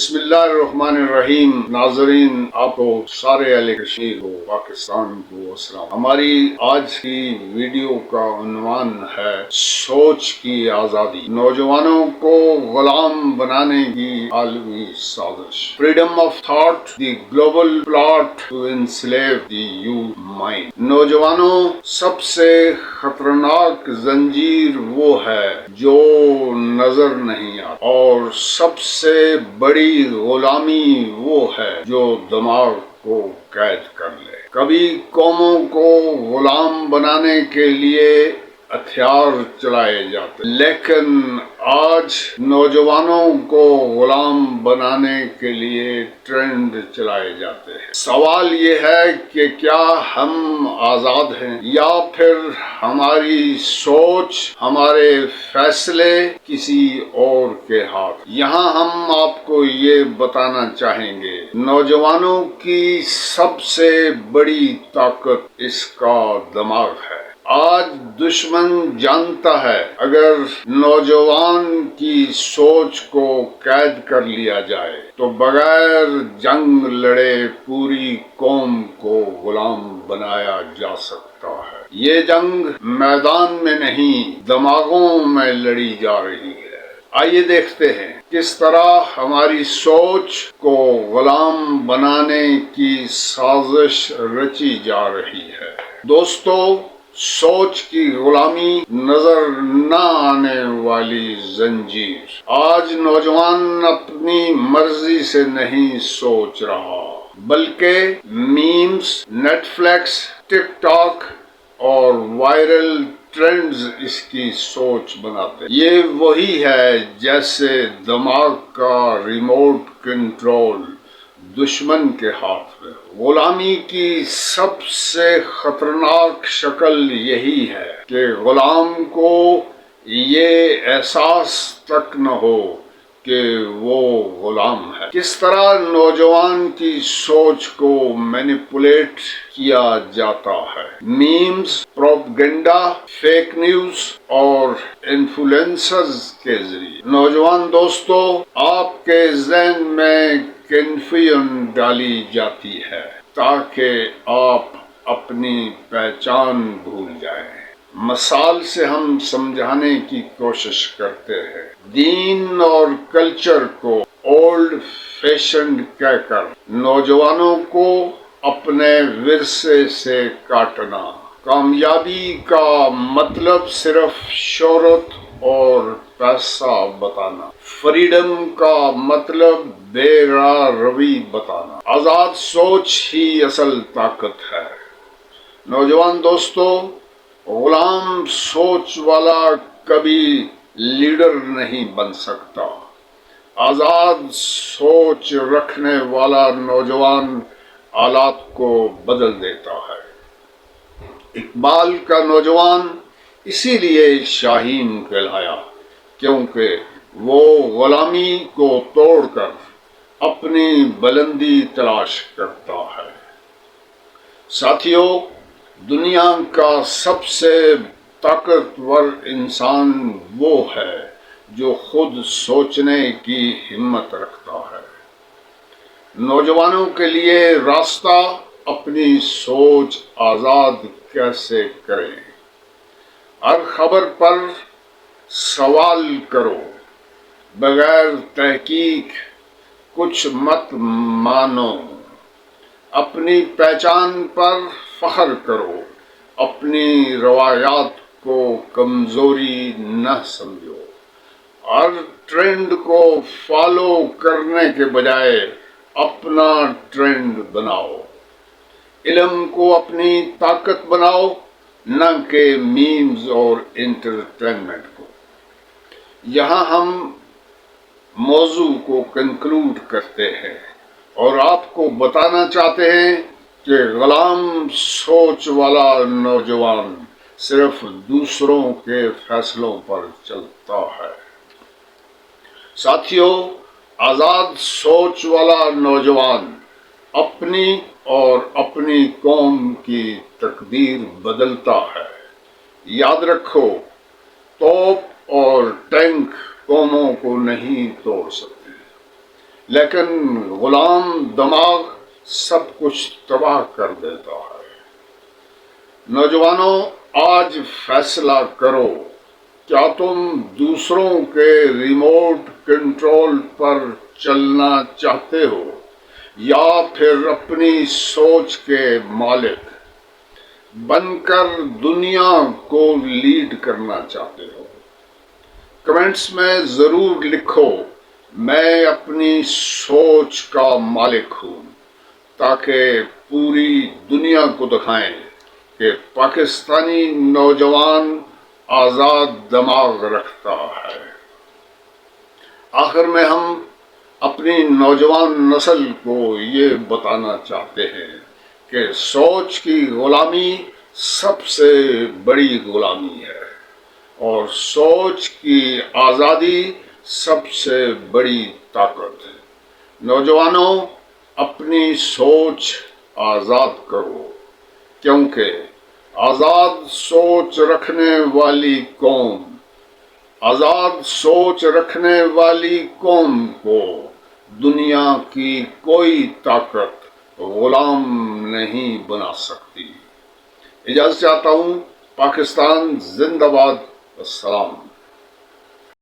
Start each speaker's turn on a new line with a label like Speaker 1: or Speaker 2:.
Speaker 1: بسم اللہ الرحمن الرحیم. ناظرین، آپ کو سارے اہل کشمیر کو، پاکستان کو السلام. ہماری آج کی ویڈیو کا عنوان ہے سوچ کی آزادی، نوجوانوں کو غلام بنانے کی عالمی سازش. Freedom of thought, the global plot to enslave the youth mind. نوجوانوں، سب سے خطرناک زنجیر وہ ہے جو نظر نہیں آتی، اور سب سے بڑی غلامی وہ ہے جو دماغ کو قید کر لے. کبھی قوموں کو غلام بنانے کے لیے ہتھیار چلائے جاتے، لیکن آج نوجوانوں کو غلام بنانے کے لیے ٹرینڈ چلائے جاتے ہیں. سوال یہ ہے کہ کیا ہم آزاد ہیں، یا پھر ہماری سوچ، ہمارے فیصلے کسی اور کے ہاتھ. یہاں ہم آپ کو یہ بتانا چاہیں گے، نوجوانوں کی سب سے بڑی طاقت اس کا دماغ ہے. آج دشمن جانتا ہے اگر نوجوان کی سوچ کو قید کر لیا جائے تو بغیر جنگ لڑے پوری قوم کو غلام بنایا جا سکتا ہے. یہ جنگ میدان میں نہیں، دماغوں میں لڑی جا رہی ہے. آئیے دیکھتے ہیں کس طرح ہماری سوچ کو غلام بنانے کی سازش رچی جا رہی ہے. دوستو، سوچ کی غلامی، نظر نہ آنے والی زنجیر. آج نوجوان اپنی مرضی سے نہیں سوچ رہا، بلکہ میمز، نیٹ فلیکس، ٹک ٹاک اور وائرل ٹرینڈز اس کی سوچ بناتے. یہ وہی ہے جیسے دماغ کا ریموٹ کنٹرول دشمن کے ہاتھ میں. غلامی کی سب سے خطرناک شکل یہی ہے کہ غلام کو یہ احساس تک نہ ہو کہ وہ غلام ہے. کس طرح نوجوان کی سوچ کو مینیپولیٹ کیا جاتا ہے. میمز، پروپیگنڈا، فیک نیوز اور انفلوئنسرز کے ذریعے. نوجوان دوستو، آپ کے ذہن میں کنفیوژن ڈالی جاتی ہے تاکہ آپ اپنی پہچان بھول جائیں. مثال سے ہم سمجھانے کی کوشش کرتے ہیں. دین اور کلچر کو اولڈ فیشنڈ کہہ کر نوجوانوں کو اپنے ورثے سے کاٹنا. کامیابی کا مطلب صرف شہرت اور پیسہ بتانا. فریڈم کا مطلب بے راہ روی بتانا. آزاد سوچ ہی اصل طاقت ہے. نوجوان دوستو، غلام سوچ والا کبھی لیڈر نہیں بن سکتا. آزاد سوچ رکھنے والا نوجوان حالات کو بدل دیتا ہے. اقبال کا نوجوان اسی لیے شاہین کہلایا، کیونکہ وہ غلامی کو توڑ کر اپنی بلندی تلاش کرتا ہے. ساتھیو، دنیا کا سب سے طاقتور انسان وہ ہے جو خود سوچنے کی ہمت رکھتا ہے. نوجوانوں کے لیے راستہ، اپنی سوچ آزاد کیسے کریں. ہر خبر پر سوال کرو، بغیر تحقیق کچھ مت مانو. اپنی پہچان پر فخر کرو، اپنی روایات کو کمزوری نہ سمجھو. ہر ٹرینڈ کو فالو کرنے کے بجائے اپنا ٹرینڈ بناؤ. علم کو اپنی طاقت بناؤ، نہ کہ میمز اور انٹرٹینمنٹ کو. یہاں ہم موضوع کو کنکلوڈ کرتے ہیں اور آپ کو بتانا چاہتے ہیں کہ غلام سوچ والا نوجوان صرف دوسروں کے فیصلوں پر چلتا ہے. ساتھیو، آزاد سوچ والا نوجوان اپنی اور اپنی قوم کی تقدیر بدلتا ہے. یاد رکھو، توپ اور ٹینک قوموں کو نہیں توڑ سکتے، لیکن غلام دماغ سب کچھ تباہ کر دیتا ہے۔ نوجوانوں، آج فیصلہ کرو، کیا تم دوسروں کے ریموٹ کنٹرول پر چلنا چاہتے ہو یا پھر اپنی سوچ کے مالک بن کر دنیا کو لیڈ کرنا چاہتے ہو؟ کمنٹس میں ضرور لکھو، میں اپنی سوچ کا مالک ہوں، تاکہ پوری دنیا کو دکھائیں کہ پاکستانی نوجوان آزاد دماغ رکھتا ہے۔ آخر میں ہم اپنی نوجوان نسل کو یہ بتانا چاہتے ہیں کہ سوچ کی غلامی سب سے بڑی غلامی ہے اور سوچ کی آزادی سب سے بڑی طاقت ہے۔ نوجوانوں، اپنی سوچ آزاد کرو، کیونکہ آزاد سوچ رکھنے والی قوم کو دنیا کی کوئی طاقت غلام نہیں بنا سکتی۔ اجازت چاہتا ہوں۔ پاکستان زندہ باد۔ السلام۔